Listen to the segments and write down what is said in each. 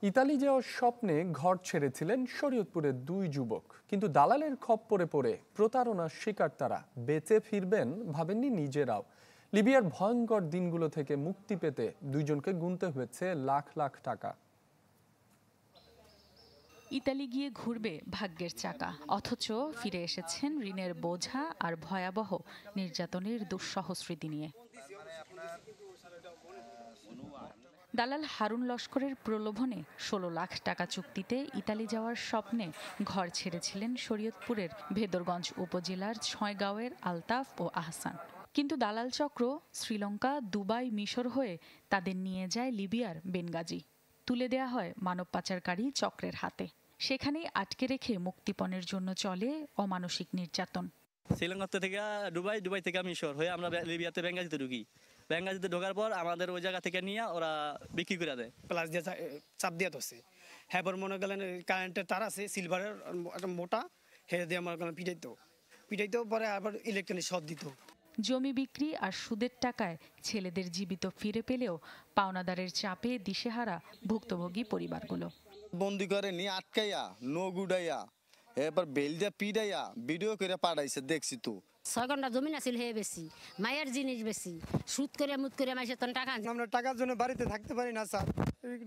Italy যাওয়ার স্বপ্নে ঘর ছেড়েছিলেন শরীয়তপুরের দুই যুবক, কিন্তু দালালের খপ্পরে পড়ে প্রতারণার শিকার তারা। বেঁচে ফিরবেন ভাবেননি নিজেরাও। লিবিয়ার ভয়ঙ্কর দিনগুলো থেকে মুক্তি পেতে দুইজনকে গুনতে হয়েছে লাখ লাখ টাকা। ইতালি গিয়ে ঘুরবে ভাগ্যের চাকা, অথচ ফিরে এসেছেন ঋণের বোঝা আর ভয়াবহ নির্যাতনের দুঃসহ স্মৃতি নিয়ে। দালাল হারুন লস্করের প্রলোভনে ১৬ লাখ টাকা চুক্তিতে ইতালি যাওয়ার স্বপ্নে ঘর ছেড়েছিলেন শরীয়তপুরের ভেদরগঞ্জ উপজেলার ৬ গাঁওয়ের আলতাফ ও আহসান। কিন্তু দালাল চক্র শ্রীলঙ্কা, দুবাই, মিশর হয়ে তাদের নিয়ে যায় লিবিয়ার বেনগাজি। তুলে দেয়া হয় মানব পাচারকারী চক্রের হাতে। সেখানেই আটকে রেখে মুক্তিপণের জন্য চলে অমানসিক নির্যাতন। শ্রীলঙ্কা থেকে দুবাই, দুবাই থেকে মিশর হয়ে আমরা লিবিয়াতে বেঙ্গাজিতে ঢুকি। বেঙ্গাজিতে ঢোকার পর আমাদের ওই জায়গা থেকে নিয়ে ওরা বিক্রি করে দেয়। প্লাস দিয়ে চাপ দিয়ে ধরছে। হ্যাঁ, মনে গেলেন কারেন্টের তার আছে, সিলভারের একটা মোটা, হেরে দিয়ে মনে গেলেন পিটাইতেও পরে আবার ইলেকট্রনিক শর্ট দিত। জমি বিক্রি আর সুদের টাকায় ছেলেদের জীবিত ফিরে পেলেও পাওনাদারের চাপে দিশেহারা ভুক্তভোগী পরিবারগুলো। বন্দি করে নিয়ে আটকাইয়া গুডাইয়া এবার বেল দিয়ে পিডাইয়া ভিডিও করে পাঠাইছে, দেখছি তো। ৬ ঘন্টা জমি আছিল হে বেশি, মায়ের জিনিস বেশি, সুদ করে মুদ করে মাইসে তখন টাকা। আমরা টাকার জন্য বাড়িতে থাকতে পারি না স্যার,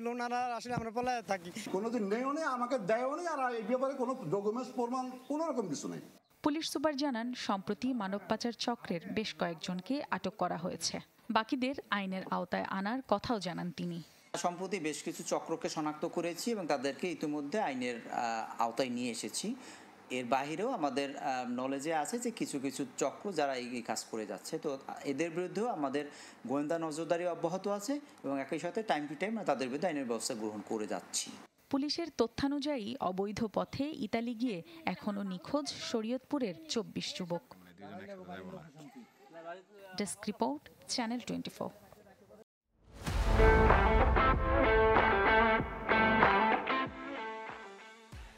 লোন আনা আসলে আমরা পলায় থাকি। কোনোদিন নেও নেই, আমাকে দেয়ও নেই, আর এই ব্যাপারে কোনো ডকুমেন্টস প্রমাণ কোনো রকম কিছু নেই। পুলিশ সুপার জানান, সম্প্রতি মানব পাচার চক্রের বেশ কয়েকজনকে আটক করা হয়েছে। বাকিদের আইনের আওতায় আনার কথাও জানান তিনি। সম্প্রতি বেশ কিছু চক্রকে শনাক্ত করেছি এবং তাদেরকে ইতিমধ্যে আইনের আওতায় নিয়ে এসেছি। এর বাহিরেও আমাদের নলেজে আছে যে কিছু কিছু চক্র যারা এই কাজ করে যাচ্ছে, তো এদের বিরুদ্ধেও আমাদের গোয়েন্দা নজরদারি অব্যাহত আছে এবং একই সাথে টাইম টু টাইম তাদের বিরুদ্ধে আইনের ব্যবস্থা গ্রহণ করে যাচ্ছি। পুলিশের তথ্যানুযায়ী অবৈধ পথে ইতালি গিয়ে এখনও নিখোঁজ শরীয়তপুরের ২৪ যুবক। Desk report, channel 24।